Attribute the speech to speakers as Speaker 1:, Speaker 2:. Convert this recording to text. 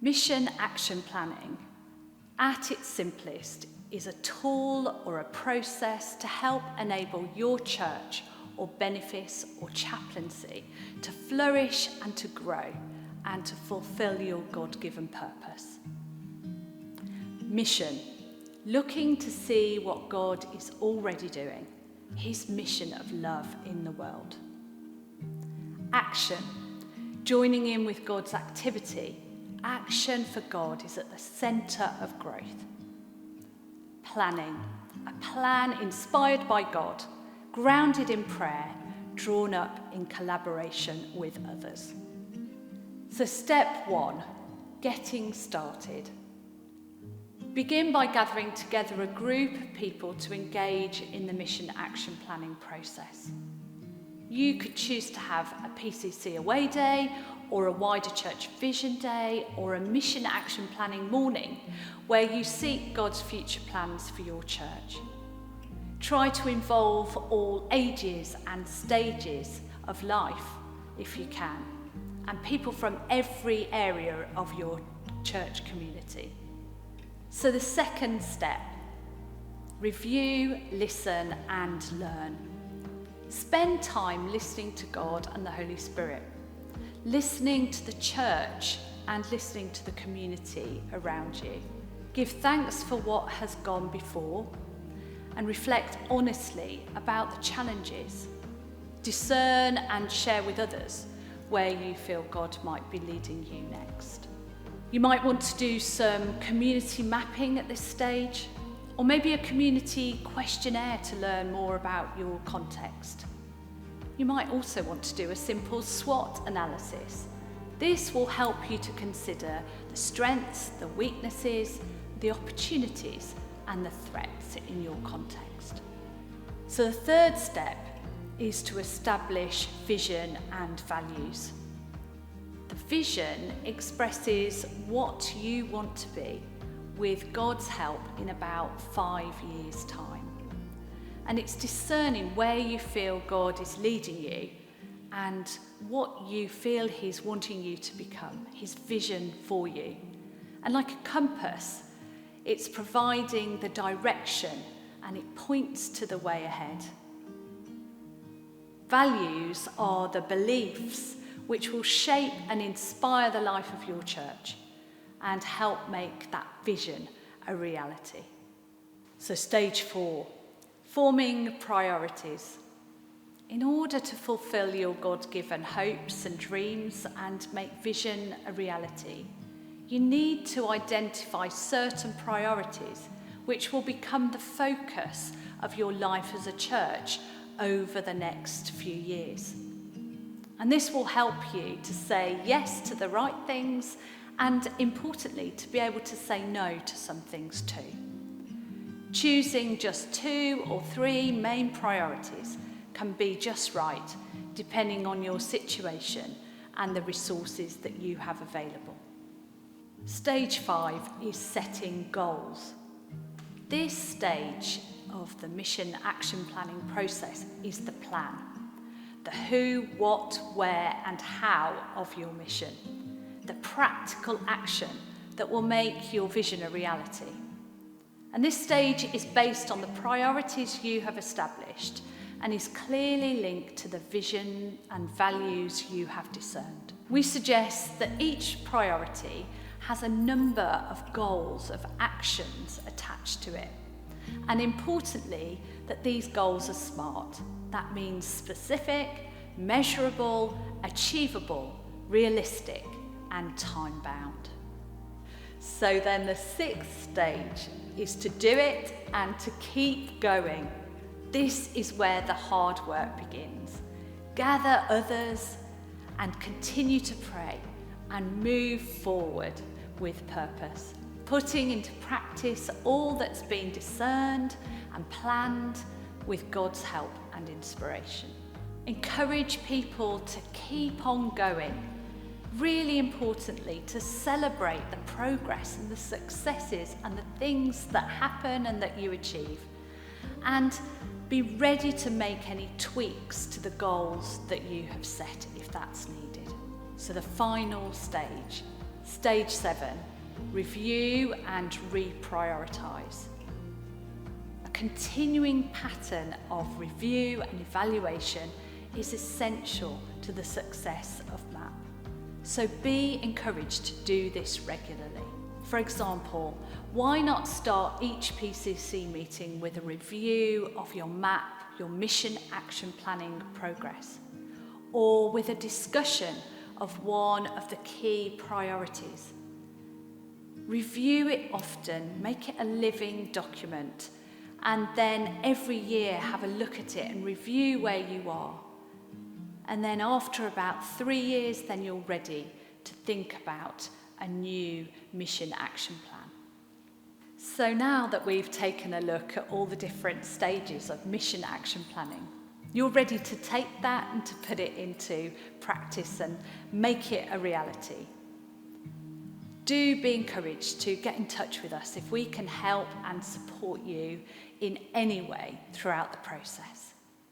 Speaker 1: Mission action planning, at its simplest, is a tool or a process to help enable your church or benefice or chaplaincy to flourish and to grow and to fulfil your God-given purpose. Mission, looking to see what God is already doing, his mission of love in the world. Action, joining in with God's activity. Action for God is at the centre of growth. Planning, a plan inspired by God, grounded in prayer, drawn up in collaboration with others. So step 1, getting started. Begin by gathering together a group of people to engage in the mission action planning process. You could choose to have a PCC away day, or a wider church vision day, or a mission action planning morning where you seek God's future plans for your church. Try to involve all ages and stages of life if you can, and people from every area of your church community. So the second step, review, listen and learn. Spend time listening to God and the Holy Spirit, listening to the church and listening to the community around you. Give thanks for what has gone before and reflect honestly about the challenges. Discern and share with others where you feel God might be leading you next. You might want to do some community mapping at this stage, or maybe a community questionnaire to learn more about your context. You might also want to do a simple SWOT analysis. This will help you to consider the strengths, the weaknesses, the opportunities and the threats in your context. So the third step is to establish vision and values. The vision expresses what you want to be with God's help in about 5 years' time. And it's discerning where you feel God is leading you and what you feel he's wanting you to become, his vision for you. And like a compass, it's providing the direction and it points to the way ahead. Values are the beliefs which will shape and inspire the life of your church and help make that vision a reality. So stage 4, forming priorities. In order to fulfill your God-given hopes and dreams and make vision a reality, you need to identify certain priorities which will become the focus of your life as a church over the next few years. And this will help you to say yes to the right things and, importantly, to be able to say no to some things too. Choosing just 2 or 3 main priorities can be just right, depending on your situation and the resources that you have available. Stage 5 is setting goals. This stage of the mission action planning process is the plan. The who, what, where and how of your mission. The practical action that will make your vision a reality. And this stage is based on the priorities you have established and is clearly linked to the vision and values you have discerned. We suggest that each priority has a number of goals, of actions attached to it. And importantly, that these goals are SMART. That means specific, measurable, achievable, realistic, and time-bound. So then the 6th stage is to do it and to keep going. This is where the hard work begins. Gather others and continue to pray and move forward with purpose, putting into practice all that's been discerned and planned with God's help and inspiration. Encourage people to keep on going. Really importantly, to celebrate the progress and the successes and the things that happen and that you achieve. And be ready to make any tweaks to the goals that you have set if that's needed. So the final stage, Stage 7, review and reprioritise. A continuing pattern of review and evaluation is essential to the success of MAP. So be encouraged to do this regularly. For example, why not start each PCC meeting with a review of your MAP, your Mission Action Planning progress, or with a discussion of one of the key priorities. Review it often, make it a living document, and then every year have a look at it and review where you are. And then after about 3 years, then you're ready to think about a new mission action plan. So now that we've taken a look at all the different stages of mission action planning, you're ready to take that and to put it into practice and make it a reality. Do be encouraged to get in touch with us if we can help and support you in any way throughout the process.